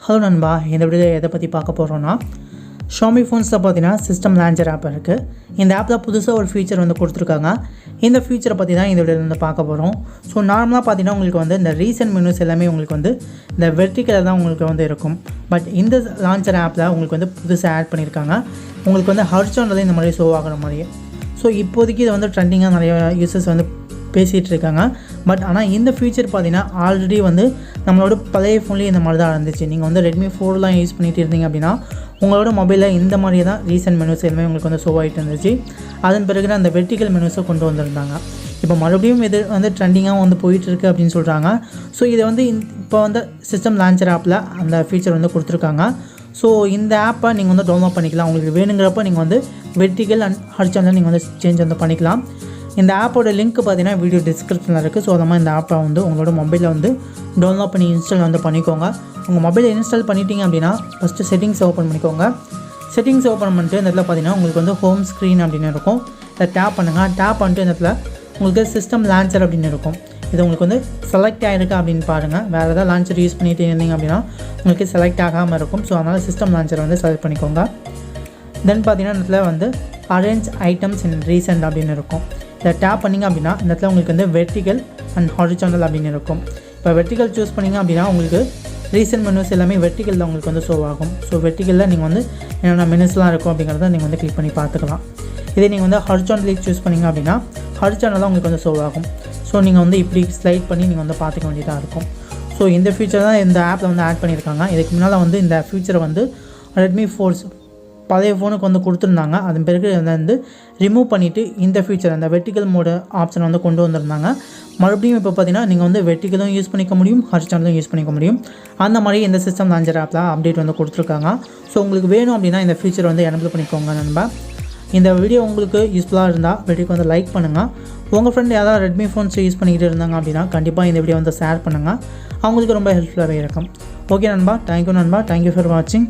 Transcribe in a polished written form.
Hello நண்பா, இந்த video எதை பற்றி பார்க்க போகிறோன்னா ஷாமி ஃபோன்ஸில் பார்த்தீங்கன்னா சிஸ்டம் லான்ச்சர் ஆப் இருக்குது. இந்த ஆப்பில் புதுசாக ஒரு ஃபீச்சர் வந்து கொடுத்துருக்காங்க. இந்த ஃபீச்சரை பற்றி தான் இந்த வீடியோவில் வந்து பார்க்க போகிறோம். ஸோ நார்மலாக பார்த்தீங்கன்னா உங்களுக்கு வந்து இந்த ரீசன்ட் மெனுஸ் எல்லாமே உங்களுக்கு வந்து இந்த வெர்டிக்கலில் தான் உங்களுக்கு வந்து இருக்கும். பட் இந்த லான்ச்சர் ஆப்பில் உங்களுக்கு வந்து புதுசாக ஆட் பண்ணியிருக்காங்க. உங்களுக்கு வந்து ஹாரிசான்டல் இந்த மாதிரி ஷோ ஆகிற மாதிரியே. ஸோ இப்போதைக்கு இதை வந்து ட்ரெண்டிங்காக நிறைய யூசர்ஸ் வந்து பேசிகிட்டு இருக்காங்க. பட் ஆனால் இந்த ஃபீச்சர் பார்த்தீங்கன்னா ஆல்ரெடி வந்து நம்மளோட பழைய ஃபோன்லேயே இந்த மாதிரி தான் இருந்துச்சு. நீங்கள் வந்து Redmi 4 யூஸ் பண்ணிகிட்டு இருந்தீங்க அப்படின்னா உங்களோட மொபைலில் இந்த மாதிரியே தான் ரீசன்ட் மெனுஸ் எல்லாமே உங்களுக்கு வந்து ஷோ ஆகிட்டு இருந்துச்சு. அதன் பிறகு அந்த வெர்டிக்கல் மெனுஸை கொண்டு வந்திருந்தாங்க. இப்போ மறுபடியும் இது வந்து ட்ரெண்டிங்காக வந்து போயிட்டுருக்கு அப்படின்னு சொல்கிறாங்க. ஸோ இதை வந்து இப்போ வந்து சிஸ்டம் லான்ச்சர் ஆப்பில் அந்த ஃபீச்சர் வந்து கொடுத்துருக்காங்க. ஸோ இந்த ஆப்பை நீங்கள் வந்து டவுன்லோட் பண்ணிக்கலாம். உங்களுக்கு வேணுங்கிறப்ப நீங்கள் வந்து வெர்டிக்கல் அண்ட் ஹாரிசான்டல் நீங்கள் வந்து சேஞ்ச் வந்து பண்ணிக்கலாம். இந்த ஆப்போட லிங்க் பார்த்தீங்கன்னா வீடியோ டிஸ்கிரிப்ஷனில் இருக்குது. ஸோ அந்த மாதிரி இந்த ஆப்பை வந்து உங்களோட மொபைலில் வந்து டவுன்லோட் பண்ணி இன்ஸ்டால் வந்து பண்ணிக்கோங்க. உங்கள் மொபைலில் இன்ஸ்டால் பண்ணிட்டீங்க அப்படின்னா ஃபஸ்ட்டு செட்டிங்ஸ் ஓப்பன் பண்ணிக்கோங்க. செட்டிங்ஸ் ஓப்பன் பண்ணிட்டு இந்த இடத்துல பார்த்தீங்கன்னா உங்களுக்கு வந்து ஹோம் ஸ்க்ரீன் அப்படின்னு இருக்கும். இதை டேப் பண்ணுங்கள். டேப் பண்ணிட்டு இந்த இடத்துல உங்களுக்கு சிஸ்டம் லான்ச்சர் அப்படின்னு இருக்கும். இது உங்களுக்கு வந்து செலக்ட் ஆகிருக்கு அப்படின்னு பாருங்கள். வேறு ஏதாவது லான்ச்சர் யூஸ் பண்ணிட்டு இருந்தீங்க அப்படின்னா உங்களுக்கு செலக்ட் ஆகாமல் இருக்கும். ஸோ அதனால் சிஸ்டம் லான்ச்சர் வந்து செலக்ட் பண்ணிக்கோங்க. தென் பார்த்தீங்கன்னா இந்த இடத்துல வந்து அரேஞ்ச் ஐட்டம்ஸ் இன் ரீசெண்ட் அப்படின்னு இருக்கும். இதை டேப் பண்ணிங்க அப்படின்னா இந்த இடத்துல உங்களுக்கு வந்து வெர்டிக்கல் அண்ட் ஹாரிசான்டல் அப்படின்னு இருக்கும். இப்போ வெர்டிக்கல் சூஸ் பண்ணிங்க அப்படின்னா உங்களுக்கு ரீசெண்ட் மெனுஸ் எல்லாமே வெர்டிக்கலில் உங்களுக்கு வந்து ஷோ ஆகும். ஸோ வெர்டிக்கலில் நீங்கள் வந்து என்னென்ன மெனுஸ்லாம் இருக்கும் அப்படிங்கிறத நீங்கள் வந்து கிளிக் பண்ணி பார்த்துக்கலாம். இதே நீங்கள் வந்து ஹாரிசான்டலி சூஸ் பண்ணிங்க அப்படின்னா ஹாரிசான்டலாக உங்களுக்கு வந்து ஷோ ஆகும். ஸோ நீங்கள் வந்து இப்படி ஸ்லைட் பண்ணி நீங்கள் வந்து பார்த்துக்க வேண்டியதாக இருக்கும். ஸோ இந்த ஃபீச்சர் தான் இந்த ஆப்பில் வந்து ஆட் பண்ணியிருக்காங்க. இதுக்கு முன்னால் வந்து இந்த ஃபீச்சரை வந்து Redmi 4 பழைய ஃபோனுக்கு வந்து கொடுத்துருந்தாங்க. அதன் பிறகு அதை வந்து ரிமூவ் பண்ணிவிட்டு இந்த ஃபீச்சர் அந்த வெர்டிக்கல் மோடு ஆப்ஷனை வந்து கொண்டு வந்திருந்தாங்க. மறுபடியும் இப்போ பார்த்தீங்கன்னா நீங்கள் வந்து வெர்டிக்கலும் யூஸ் பண்ணிக்க முடியும், ஹாரிசான்டலும் யூஸ் பண்ணிக்க முடியும். அந்த மாதிரி இந்த சிஸ்டம் லான்ச்சர் ஆப்பில் அப்டேட் வந்து கொடுத்துருக்காங்க. ஸோ உங்களுக்கு வேணும் அப்படின்னா இந்த ஃபீச்சர் வந்து எனபிள் பண்ணிக்கோங்க நண்பா. இந்த வீடியோ உங்களுக்கு யூஸ்ஃபுல்லாக இருந்தால் வீடியோக்கு வந்து லைக் பண்ணுங்கள். உங்கள் ஃப்ரெண்ட் யாராவது Redmi ஃபோன்ஸ் யூஸ் பண்ணிக்கிட்டு இருந்தாங்க அப்படின்னா கண்டிப்பாக இந்த வீடியோ வந்து ஷேர் பண்ணுங்கள். அவங்களுக்கு ரொம்ப ஹெல்ப்ஃபுல்லாகவே இருக்கும். ஓகே நண்பா, தேங்க்யூ நண்பா, தேங்க்யூ ஃபார் வாட்சிங்.